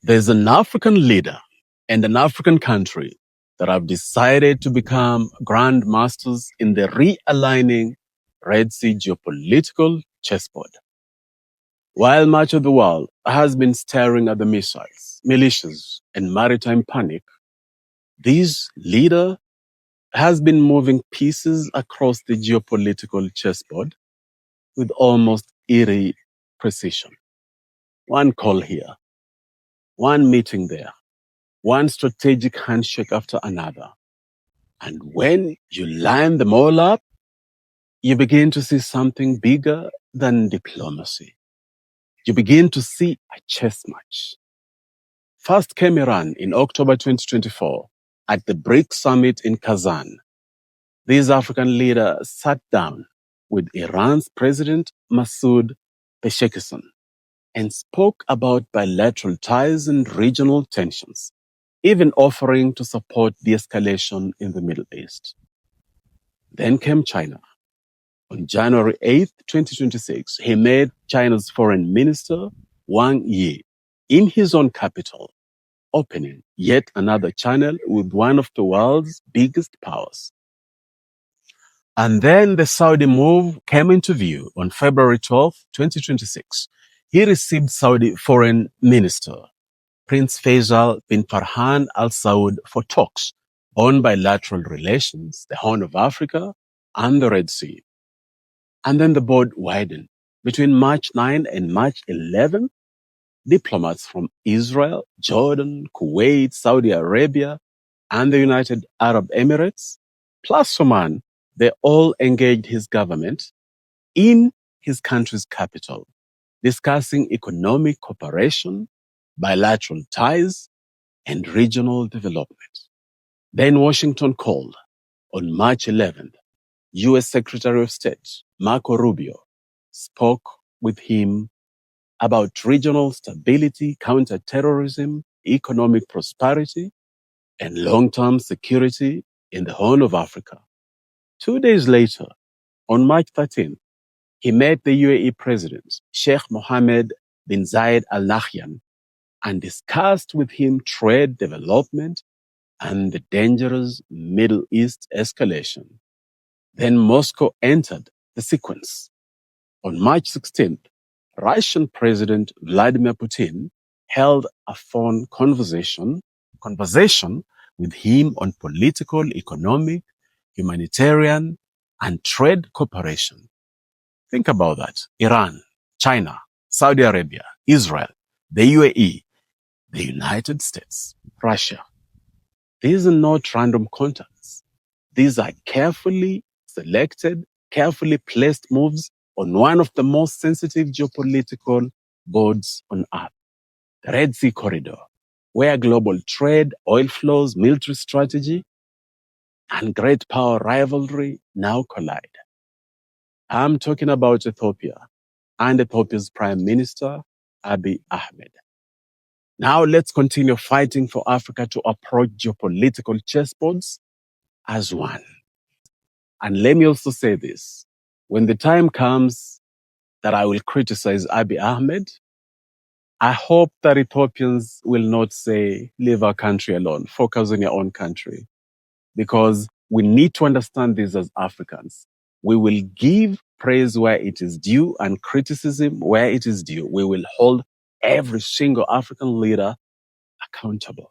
There's an African leader and an African country that have decided to become grandmasters in the realigning Red Sea geopolitical chessboard. While much of the world has been staring at the missiles, militias, and maritime panic, this leader has been moving pieces across the geopolitical chessboard with almost eerie precision. One call here, one meeting there, one strategic handshake after another. And when you line them all up, you begin to see something bigger than diplomacy. You begin to see a chess match. First came Iran in October 2024 at the BRICS summit in Kazan. This African leader sat down with Iran's President Masoud Pezeshkian and spoke about bilateral ties and regional tensions, even offering to support de-escalation in the Middle East. Then came China. On January 8, 2026, he met China's Foreign Minister Wang Yi in his own capital, opening yet another channel with one of the world's biggest powers. And then the Saudi move came into view on February 12, 2026. He received Saudi Foreign Minister Prince Faisal bin Farhan Al Saud for talks on bilateral relations, the Horn of Africa, and the Red Sea. And then the board widened. Between March 9 and March 11, diplomats from Israel, Jordan, Kuwait, Saudi Arabia, and the United Arab Emirates, plus Oman, they all engaged his government in his country's capital, discussing economic cooperation, bilateral ties, and regional development. Then Washington called on March 11th. U.S. Secretary of State Marco Rubio spoke with him about regional stability, counterterrorism, economic prosperity, and long-term security in the Horn of Africa. 2 days later, on March 13th, he met the UAE President, Sheikh Mohammed bin Zayed Al Nahyan, and discussed with him trade development and the dangerous Middle East escalation. Then Moscow entered the sequence. On March 16th, Russian President Vladimir Putin held a phone conversation with him on political, economic, humanitarian, and trade cooperation. Think about that. Iran, China, Saudi Arabia, Israel, the UAE, the United States, Russia. These are not random contacts. These are carefully selected, carefully placed moves on one of the most sensitive geopolitical boards on earth, the Red Sea Corridor, where global trade, oil flows, military strategy, and great power rivalry now collide. I'm talking about Ethiopia and Ethiopia's Prime Minister, Abiy Ahmed. Now let's continue fighting for Africa to approach geopolitical chessboards as one. And let me also say this. When the time comes that I will criticize Abiy Ahmed, I hope that Ethiopians will not say, leave our country alone, focus on your own country. Because we need to understand this as Africans. We will give praise where it is due and criticism where it is due. We will hold every single African leader accountable.